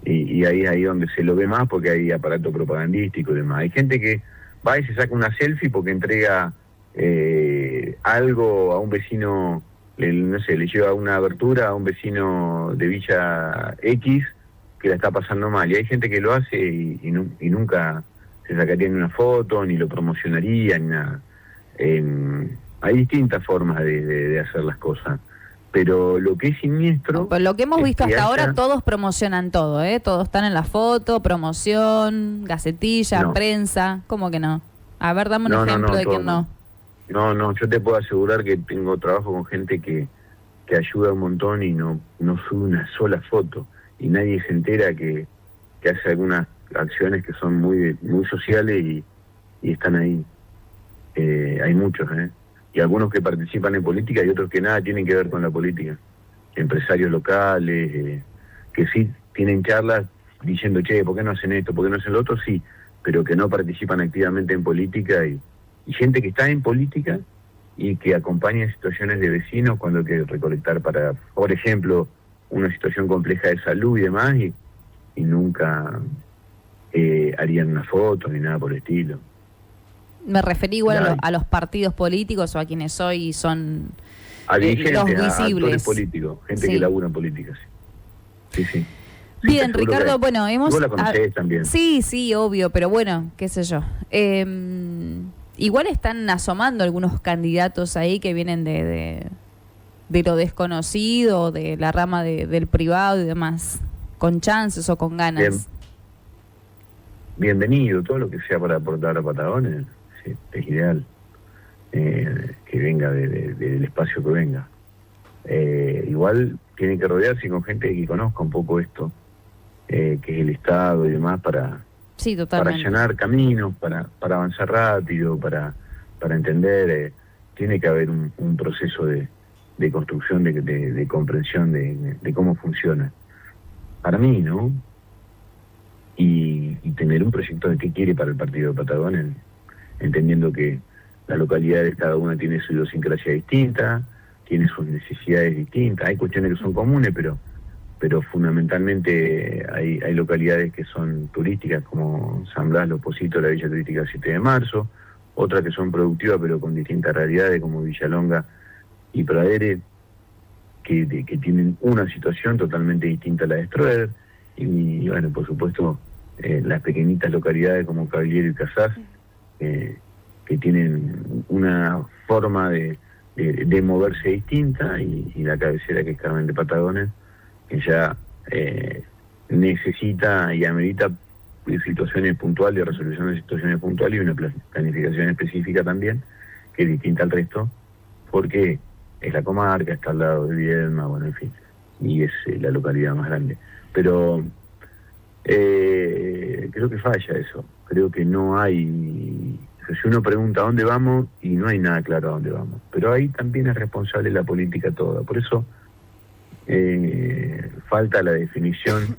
y ahí donde se lo ve más porque hay aparato propagandístico y demás. Hay gente que va y se saca una selfie porque entrega algo a un vecino, no sé, le lleva una abertura a un vecino de Villa X que la está pasando mal, y hay gente que lo hace y nunca se sacaría ni una foto, ni lo promocionaría, ni nada. Hay distintas formas de hacer las cosas, pero lo que es siniestro... Por lo que hemos visto hasta ahora, todos promocionan todo, ¿eh? Todos están en la foto, promoción, gacetilla, prensa, ¿cómo que no? A ver, dame un ejemplo de quién no. No, yo te puedo asegurar que tengo trabajo con gente que ayuda un montón y no sube una sola foto. Y nadie se entera que hace algunas acciones que son muy sociales y están ahí. Hay muchos, y algunos que participan en política y otros que nada tienen que ver con la política. Empresarios locales, que sí tienen charlas diciendo, che, ¿por qué no hacen esto? ¿Por qué no hacen lo otro? Sí, pero que no participan activamente en política y gente que está en política y que acompaña situaciones de vecinos cuando hay que recolectar para, por ejemplo, una situación compleja de salud y demás, y nunca harían una foto ni nada por el estilo. Me referí igual a los partidos políticos o a quienes hoy son los visibles. A actores políticos, gente que labura en política, sí. Bien, Ricardo, bueno, hemos... Vos la conocés también. Sí, obvio, pero bueno, qué sé yo. Igual están asomando algunos candidatos ahí que vienen de lo desconocido, de la rama del privado y demás, con chances o con ganas. Bienvenido, todo lo que sea para aportar a Patagones, sí, es ideal, que venga del espacio que venga. Igual tiene que rodearse con gente que conozca un poco esto, que es el Estado y demás, para allanar caminos, para avanzar rápido, para entender. Tiene que haber un proceso de construcción, de comprensión de cómo funciona. Para mí, ¿no? Y tener un proyecto de qué quiere para el partido de Patagones, entendiendo que las localidades cada una tiene su idiosincrasia distinta, tiene sus necesidades distintas. Hay cuestiones que son comunes, pero fundamentalmente hay localidades que son turísticas, como San Blas, Los Positos, la Villa Turística 7 de Marzo, otras que son productivas pero con distintas realidades, como Villalonga y Pradere, que tienen una situación totalmente distinta a la de Stroeder, y bueno, por supuesto, las pequeñitas localidades como Caballero y Casás, que tienen una forma de moverse distinta, y la cabecera, que es Carmen de Patagones, que ya necesita y amerita situaciones puntuales, resolución de situaciones puntuales y una planificación específica también, que es distinta al resto, porque es la comarca, está al lado de Viedma, bueno, en fin, y es la localidad más grande. Pero creo que falla eso, creo que no hay... Si uno pregunta a dónde vamos, y no hay nada claro a dónde vamos, pero ahí también es responsable la política toda. Por eso falta la definición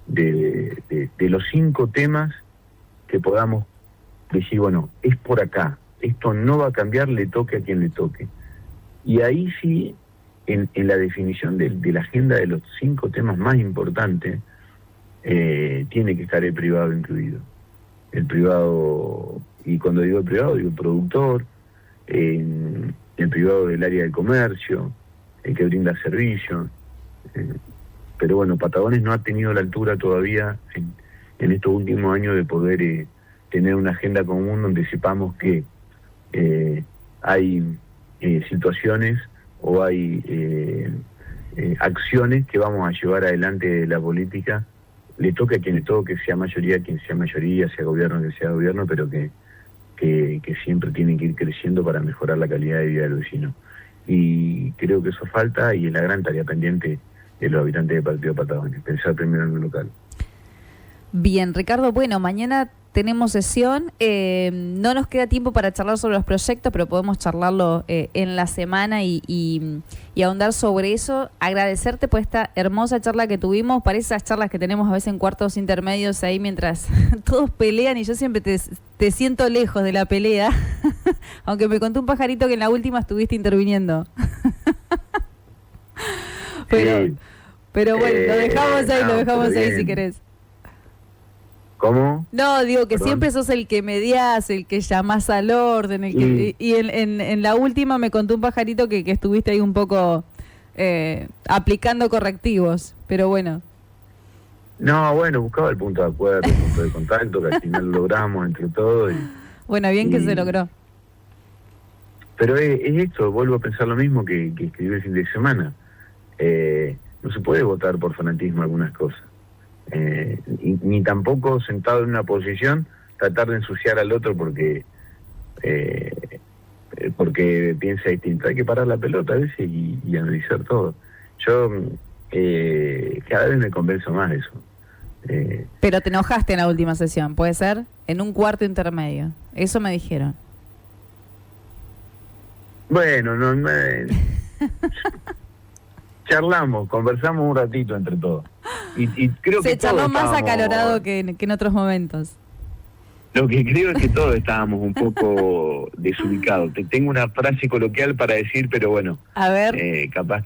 de los 5 temas que podamos decir, bueno, es por acá, esto no va a cambiar, le toque a quien le toque. Y ahí sí, en la definición de la agenda de los 5 temas más importantes, tiene que estar el privado incluido. El privado, y cuando digo el privado, digo el productor, el privado del área del comercio, el que brinda servicios. Pero bueno, Patagones no ha tenido la altura todavía en estos últimos años de poder tener una agenda común donde sepamos que hay situaciones o hay acciones que vamos a llevar adelante de la política le toque a quien le toque, sea mayoría quien sea mayoría, sea gobierno quien sea gobierno, pero que siempre tienen que ir creciendo para mejorar la calidad de vida del vecino. Y creo que eso falta y es la gran tarea pendiente de los habitantes del Partido Patagonia, pensar primero en lo local. Bien, Ricardo, bueno, mañana tenemos sesión, no nos queda tiempo para charlar sobre los proyectos, pero podemos charlarlo en la semana y ahondar sobre eso. Agradecerte por esta hermosa charla que tuvimos, para esas charlas que tenemos a veces en cuartos intermedios ahí mientras todos pelean y yo siempre te siento lejos de la pelea, aunque me contó un pajarito que en la última estuviste interviniendo. Pero bueno, lo dejamos ahí si querés. ¿Cómo? No, digo que Perdón. siempre sos el que mediás, el que llamás al orden, el que, y en la última me contó un pajarito que estuviste ahí un poco aplicando correctivos, pero bueno. No, bueno, buscaba el punto de acuerdo, el punto de contacto, que al final logramos entre todos. Bueno, bien que se logró. Pero es esto, vuelvo a pensar lo mismo que escribí el fin de semana. No se puede votar por fanatismo algunas cosas. Ni tampoco sentado en una posición tratar de ensuciar al otro porque piensa distinto. Hay que parar la pelota a veces y analizar todo. Yo cada vez me convenzo más de eso. Pero te enojaste en la última sesión, ¿puede ser? En un cuarto intermedio, eso me dijeron. Bueno, charlamos, conversamos un ratito entre todos. Y creo que se charló más estábamos, acalorado que en otros momentos. Lo que creo es que todos estábamos un poco desubicados. Tengo una frase coloquial para decir, pero bueno, a ver, capaz.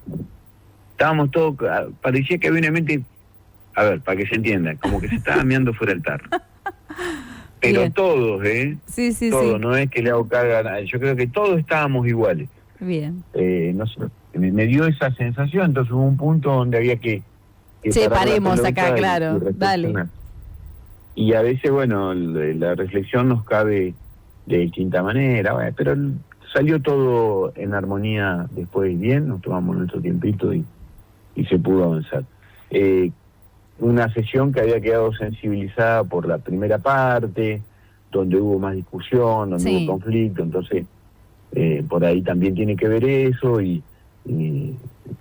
Estábamos todos, parecía que había una mente, a ver, para que se entienda, como que se estaba meando fuera del tarro. Pero bien. Todos, Sí, todos, sí. no es que le hago carga a nadie. Yo creo que todos estábamos iguales. Bien. No sé, me dio esa sensación, entonces hubo un punto donde había que Che, parar la paremos pelota acá, claro, y dale. reflexionar. Y a veces, bueno, la reflexión nos cabe de distinta manera, bueno, pero salió todo en armonía después bien, nos tomamos nuestro tiempito y se pudo avanzar. Una sesión que había quedado sensibilizada por la primera parte, donde hubo más discusión, donde Sí. hubo conflicto, entonces por ahí también tiene que ver eso,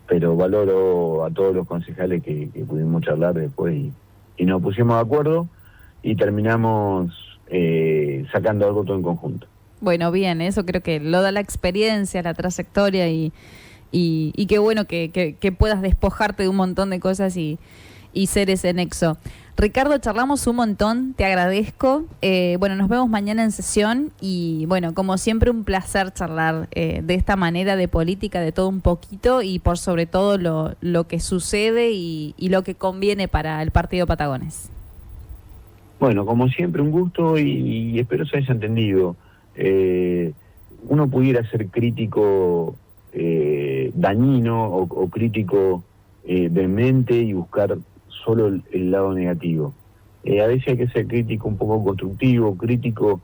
pero valoro a todos los concejales que pudimos charlar después y nos pusimos de acuerdo y terminamos sacando algo todo en conjunto. Bueno, bien, eso creo que lo da la experiencia, la trayectoria y qué bueno que puedas despojarte de un montón de cosas y ser ese nexo. Ricardo, charlamos un montón, te agradezco. Bueno, nos vemos mañana en sesión y bueno, como siempre un placer charlar de esta manera de política, de todo un poquito y por sobre todo lo que sucede y lo que conviene para el Partido Patagones. Bueno, como siempre un gusto y espero se haya entendido. Uno pudiera ser crítico dañino o crítico vehemente y buscar solo el lado negativo. A veces hay que ser crítico un poco constructivo, crítico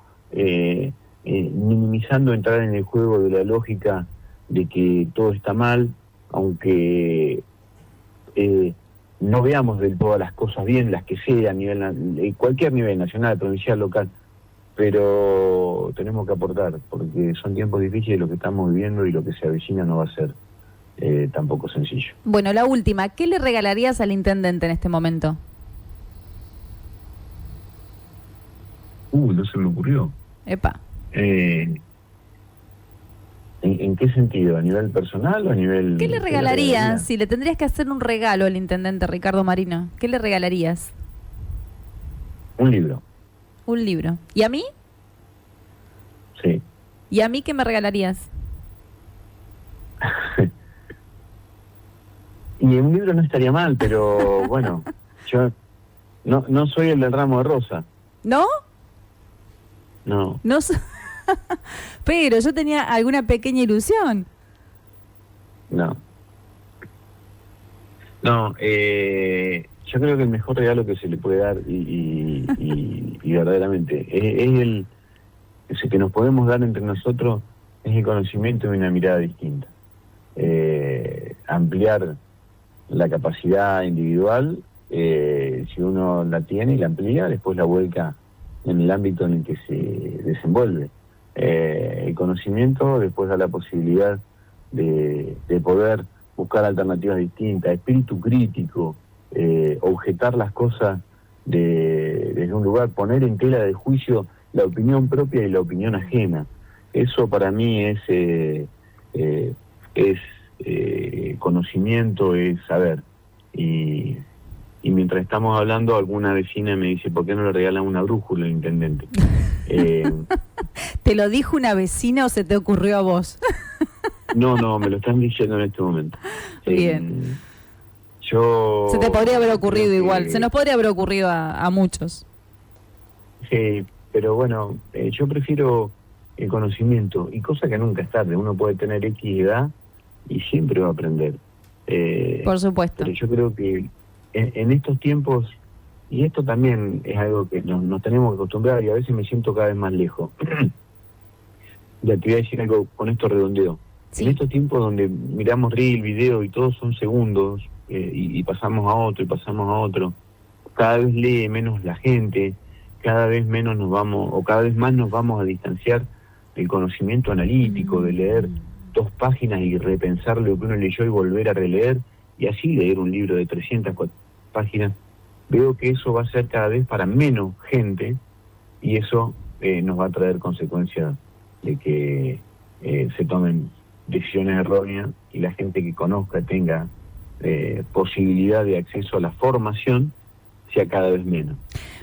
minimizando entrar en el juego de la lógica de que todo está mal, aunque no veamos del todo las cosas bien, las que sea, a nivel cualquier nivel, nacional, provincial, local, pero tenemos que aportar, porque son tiempos difíciles lo que estamos viviendo y lo que se avecina no va a ser tampoco sencillo. Bueno, la última, ¿qué le regalarías al intendente en este momento? No se me ocurrió. Epa. ¿En qué sentido? ¿A nivel personal o a nivel...? ¿Qué le regalarías si le tendrías que hacer un regalo al intendente Ricardo Marino? ¿Qué le regalarías? Un libro. Un libro. ¿Y a mí? Sí. ¿Y a mí qué me regalarías? Y un libro no estaría mal, pero bueno, yo no soy el del ramo de rosa. ¿No? No. No pero yo tenía alguna pequeña ilusión. No. No, yo creo que el mejor regalo que se le puede dar y verdaderamente es el que nos podemos dar entre nosotros, es el conocimiento y una mirada distinta. Ampliar la capacidad individual si uno la tiene y la amplía, después la vuelca en el ámbito en el que se desenvuelve. El conocimiento después da la posibilidad de poder buscar alternativas distintas, espíritu crítico, objetar las cosas desde un lugar, poner en tela de juicio la opinión propia y la opinión ajena. Eso para mí es conocimiento, es saber. Y mientras estamos hablando, alguna vecina me dice, ¿por qué no le regalan una brújula al intendente? ¿Te lo dijo una vecina o se te ocurrió a vos? No, me lo están diciendo en este momento. Bien. Se te podría haber ocurrido igual, se nos podría haber ocurrido a muchos. Sí, pero bueno, yo prefiero el conocimiento, y cosa que nunca es tarde. Uno puede tener X edad y siempre va a aprender. Por supuesto. Pero yo creo que en estos tiempos, y esto también es algo que nos tenemos que acostumbrar, y a veces me siento cada vez más lejos. Ya te voy a decir algo, con esto redondeo. Sí. En estos tiempos donde miramos reel, video y todos son segundos, y pasamos a otro y pasamos a otro, cada vez lee menos la gente, cada vez menos nos vamos, o cada vez más nos vamos a distanciar del conocimiento analítico, de leer 2 páginas y repensar lo que uno leyó y volver a releer, y así leer un libro de 300 páginas. Veo que eso va a ser cada vez para menos gente, y eso nos va a traer consecuencias de que se tomen decisiones erróneas y la gente que conozca, tenga posibilidad de acceso a la formación, sea cada vez menos.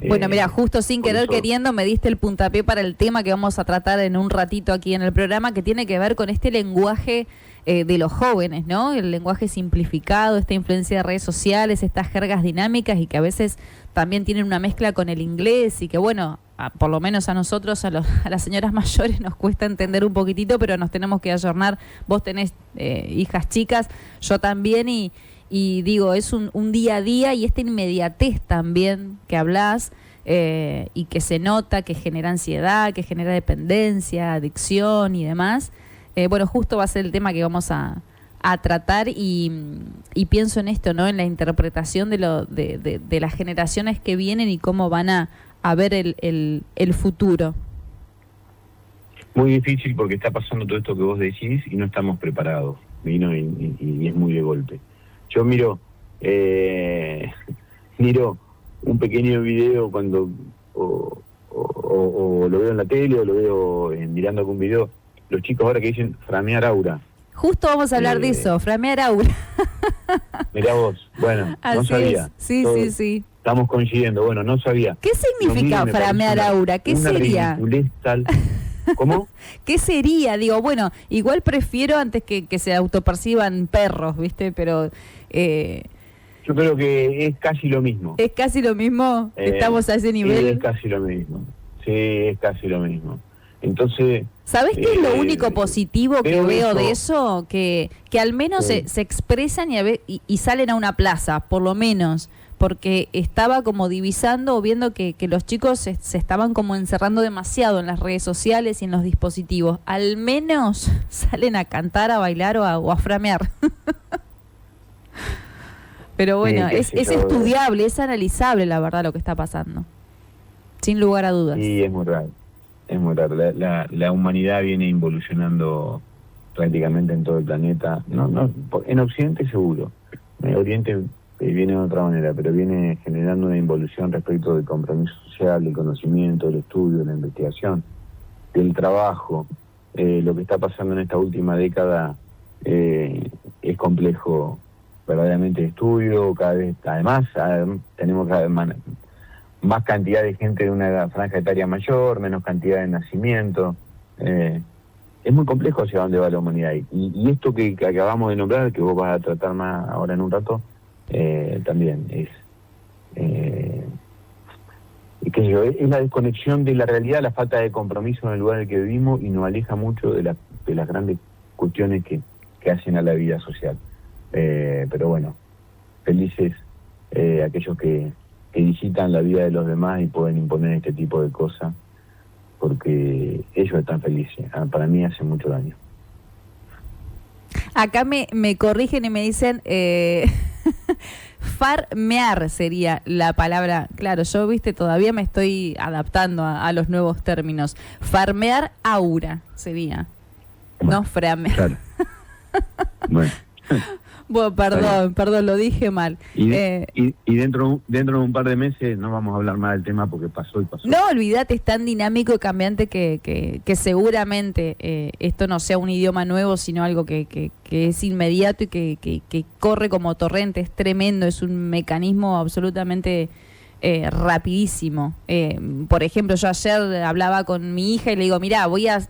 Bueno, mira, justo sin querer queriendo me diste el puntapié para el tema que vamos a tratar en un ratito aquí en el programa, que tiene que ver con este lenguaje de los jóvenes, ¿no? El lenguaje simplificado, esta influencia de redes sociales, estas jergas dinámicas, y que a veces también tienen una mezcla con el inglés, y que bueno, por lo menos a nosotros, a las señoras mayores nos cuesta entender un poquitito, pero nos tenemos que ayornar. Vos tenés hijas chicas, yo también, y digo, es un día a día, y esta inmediatez también que hablás, y que se nota, que genera ansiedad, que genera dependencia, adicción y demás. Bueno, justo va a ser el tema que vamos a tratar, y pienso en esto, ¿no? En la interpretación de las generaciones que vienen y cómo van a ver el futuro. Muy difícil, porque está pasando todo esto que vos decís y no estamos preparados, vino y es muy de golpe. Yo miro un pequeño video cuando o lo veo en la tele, o lo veo mirando algún video, los chicos ahora que dicen framear aura. Justo vamos a hablar de eso, framear aura. Mirá vos, bueno, así no sabía. Es. Sí, sí. Estamos coincidiendo, bueno, no sabía. ¿Qué significa framear aura? ¿Qué sería? Tal. ¿Cómo? ¿Qué sería? Digo, bueno, igual prefiero antes que se autoperciban perros, ¿viste? Pero yo creo que es casi lo mismo. ¿Es casi lo mismo? ¿Estamos a ese nivel? Sí, es casi lo mismo. Sí, es casi lo mismo. Entonces... ¿Sabés qué es lo único positivo que veo de eso? Que al menos se expresan y salen a una plaza, por lo menos. Porque estaba como divisando o viendo que los chicos se estaban como encerrando demasiado en las redes sociales y en los dispositivos. Al menos salen a cantar, a bailar o a framear. Pero bueno, es estudiable, es analizable la verdad lo que está pasando. Sin lugar a dudas. Sí, es muy raro. Es muy raro. La humanidad viene involucionando prácticamente en todo el planeta. No, en Occidente seguro. En Oriente viene de otra manera, pero viene generando una involución respecto del compromiso social, del conocimiento, del estudio, de la investigación, del trabajo. Lo que está pasando en esta última década es complejo, verdaderamente, de estudio. Cada vez, además, tenemos cada vez más cantidad de gente de una franja etaria mayor, menos cantidad de nacimiento. Es muy complejo hacia dónde va la humanidad. Y esto que acabamos de nombrar, que vos vas a tratar más ahora en un rato, también es la desconexión de la realidad, la falta de compromiso en el lugar en el que vivimos, y nos aleja mucho de las grandes cuestiones que hacen a la vida social. Pero bueno, felices aquellos que visitan la vida de los demás y pueden imponer este tipo de cosas, porque ellos están felices. Para mí hace mucho daño. Acá me corrigen y me dicen farmear sería la palabra. Claro, yo, viste, todavía me estoy adaptando a los nuevos términos. Farmear aura sería. Bueno, no framear. Claro. Bueno. Bueno, perdón, lo dije mal. Y dentro de un par de meses no vamos a hablar más del tema porque pasó y pasó. No, olvídate, es tan dinámico y cambiante que seguramente esto no sea un idioma nuevo, sino algo que es inmediato y que corre como torrente, es tremendo, es un mecanismo absolutamente rapidísimo. Por ejemplo, yo ayer hablaba con mi hija y le digo, mirá, voy a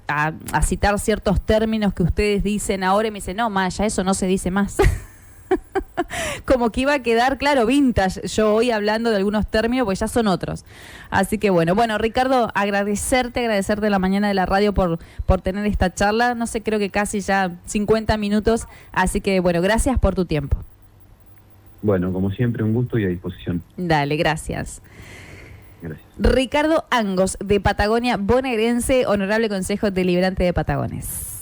citar ciertos términos que ustedes dicen ahora, y me dice, no, Maya, eso no se dice más. Como que iba a quedar, claro, vintage yo hoy hablando de algunos términos, pues ya son otros. Así que bueno, Ricardo, agradecerte la mañana de la radio por tener esta charla, no sé, creo que casi ya 50 minutos, así que bueno, gracias por tu tiempo. Bueno, como siempre, un gusto y a disposición. Dale, gracias. Gracias. Ricardo Angos, de Patagonia Bonaerense, Honorable Consejo Deliberante de Patagones.